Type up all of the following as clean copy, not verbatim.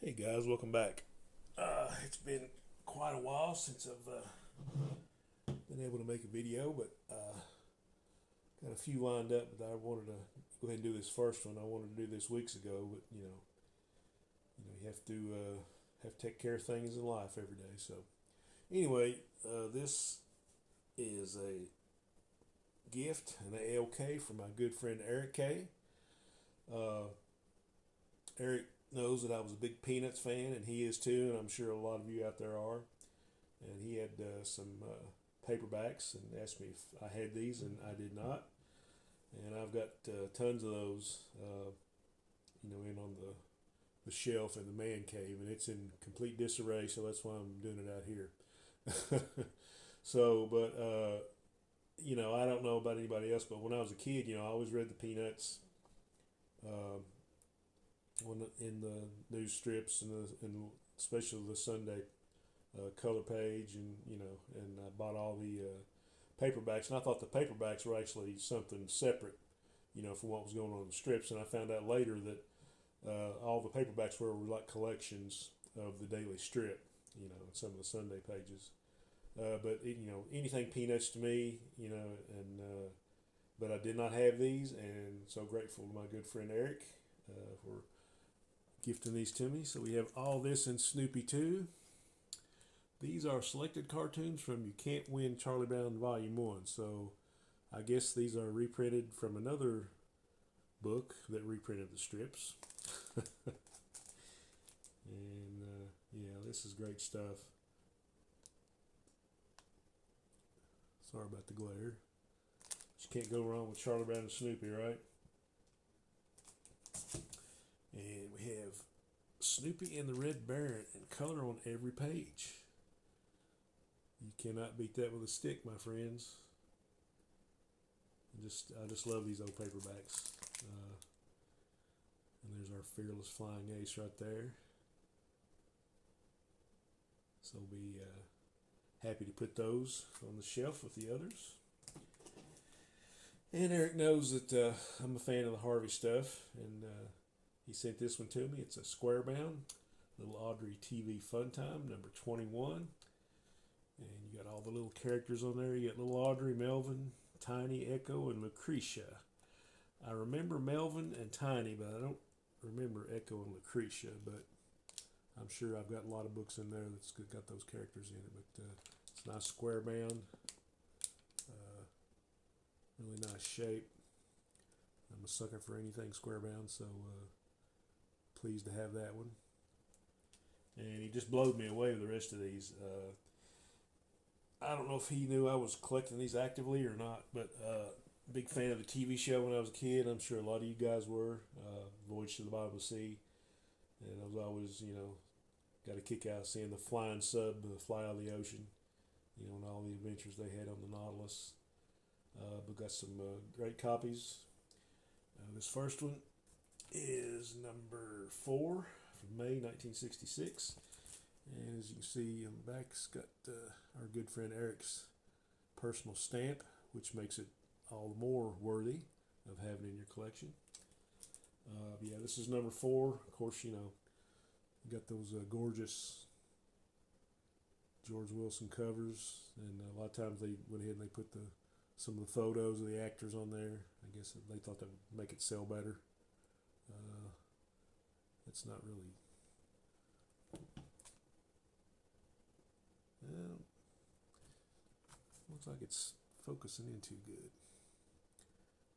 Hey guys, welcome back. It's been quite a while since I've been able to make a video, but got a few lined up. But I wanted to go ahead and do this first one. I wanted to do this weeks ago, but you have to take care of things in life every day. So anyway, this is a gift, an AOK from my good friend Erik K. Uh, Erik knows that I was a big Peanuts fan, and he is too, and I'm sure a lot of you out there are. And he had some paperbacks and asked me if I had these, and I did not. And I've got tons of those, in on the shelf in the man cave, and it's in complete disarray. So that's why I'm doing it out here. So, but I don't know about anybody else, but when I was a kid, I always read the Peanuts. Uh, when in the news strips and especially the Sunday color page, and I bought all the paperbacks, and I thought the paperbacks were actually something separate, from what was going on in the strips, and I found out later that all the paperbacks were like collections of the daily strip, and some of the Sunday pages. But anything Peanuts to me, and but I did not have these, and so grateful to my good friend Erik for gifting these to me. So we have all this in Snoopy 2. These are selected cartoons from You Can't Win Charlie Brown Volume 1. So I guess these are reprinted from another book that reprinted the strips. And yeah, this is great stuff. Sorry about the glare. But you can't go wrong with Charlie Brown and Snoopy, right? And we have Snoopy and the Red Baron in color on every page. You cannot beat that with a stick, my friends. I just love these old paperbacks. And there's our fearless flying ace right there. So we'll be happy to put those on the shelf with the others. And Erik knows that I'm a fan of the Harvey stuff, and he sent this one to me. It's a square bound, Little Audrey TV Fun Time, number 21. And you got all the little characters on there. You got Little Audrey, Melvin, Tiny, Echo, and Lucretia. I remember Melvin and Tiny, but I don't remember Echo and Lucretia. But I'm sure I've got a lot of books in there that's got those characters in it. But it's a nice square bound. Really nice shape. I'm a sucker for anything square bound, so pleased to have that one. And he just blowed me away with the rest of these. I don't know if he knew I was collecting these actively or not, but big fan of the TV show when I was a kid. I'm sure a lot of you guys were. Voyage to the Bottom of the Sea. And I was always, got a kick out of seeing the flying sub fly out of the ocean, and all the adventures they had on the Nautilus. We've got some great copies. This first one is number 4 from May 1966. And as you can see on the back, it's got our good friend Erik's personal stamp, which makes it all the more worthy of having in your collection. Yeah, this is number 4. Of course, you got those gorgeous George Wilson covers, and a lot of times they went ahead and they put some of the photos of the actors on there. I guess they thought that would make it sell better. It's not really. Well, looks like it's focusing in too good.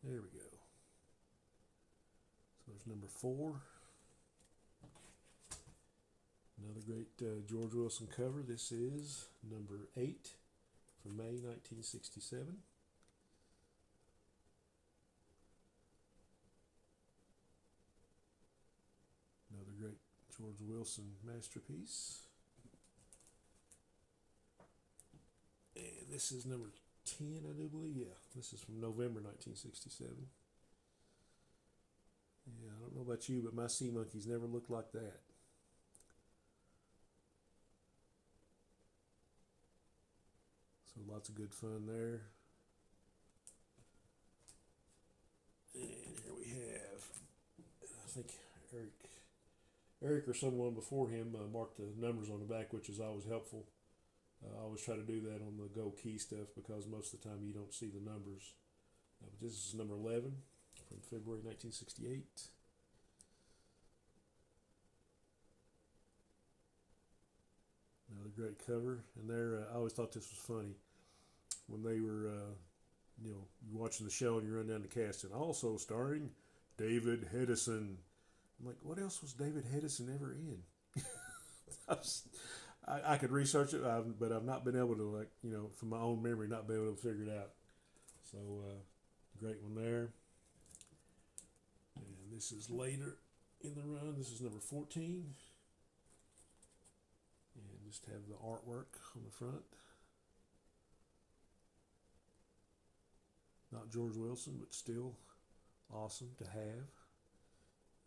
There we go. So there's number 4. Another great George Wilson cover. This is number 8 from May 1967. Another great George Wilson masterpiece. And this is number 10, I do believe. Yeah, this is from November 1967. Yeah, I don't know about you, but my sea monkeys never looked like that. So lots of good fun there. And here we have, I think Erik or someone before him marked the numbers on the back, which is always helpful. I always try to do that on the Go Key stuff because most of the time you don't see the numbers. But this is number 11 from February 1968. Another great cover. And there, I always thought this was funny when they were, you're watching the show and you run down the cast, and also starring David Hedison. I'm like, what else was David Hedison ever in? I could research it, but I've not been able to, from my own memory, not be able to figure it out. So, great one there. And this is later in the run. This is number 14. And just have the artwork on the front. Not George Wilson, but still awesome to have.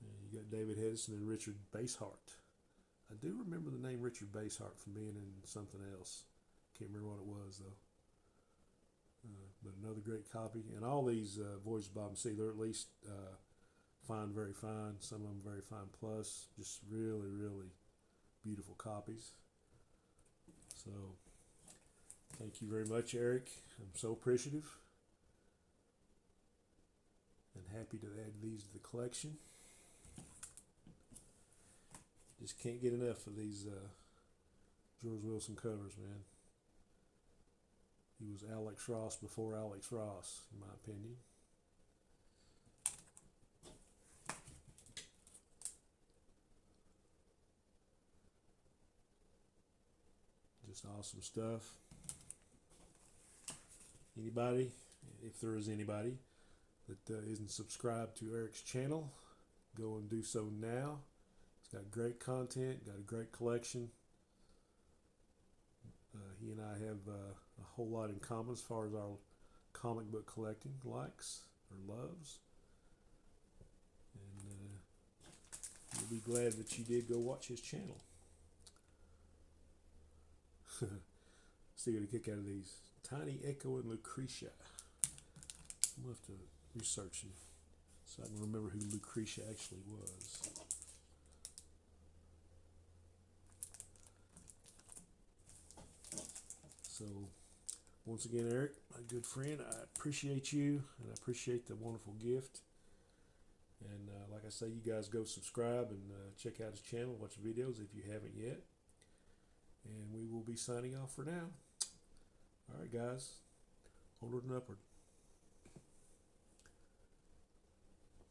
And you got David Hedison and Richard Basehart. I do remember the name Richard Basehart from being in something else. Can't remember what it was though. But another great copy, and all these Voyage of Bob and C, they're at least fine, very fine. Some of them very fine plus. Just really, really beautiful copies. So, thank you very much, Erik. I'm so appreciative and happy to add these to the collection. Just can't get enough of these George Wilson covers, man. He was Alex Ross before Alex Ross, in my opinion. Just awesome stuff. Anybody, if there is anybody that isn't subscribed to Erik's channel, go and do so now. It's got great content, got a great collection. He and I have a whole lot in common as far as our comic book collecting likes or loves. And you'll be glad that you did go watch his channel. Still get a kick out of these. Tiny Echo and Lucretia. I'm going to have to research him so I can remember who Lucretia actually was. So, once again, Erik, my good friend, I appreciate you, and I appreciate the wonderful gift. And like I say, you guys go subscribe and check out his channel, watch the videos if you haven't yet. And we will be signing off for now. All right, guys, onward and upward.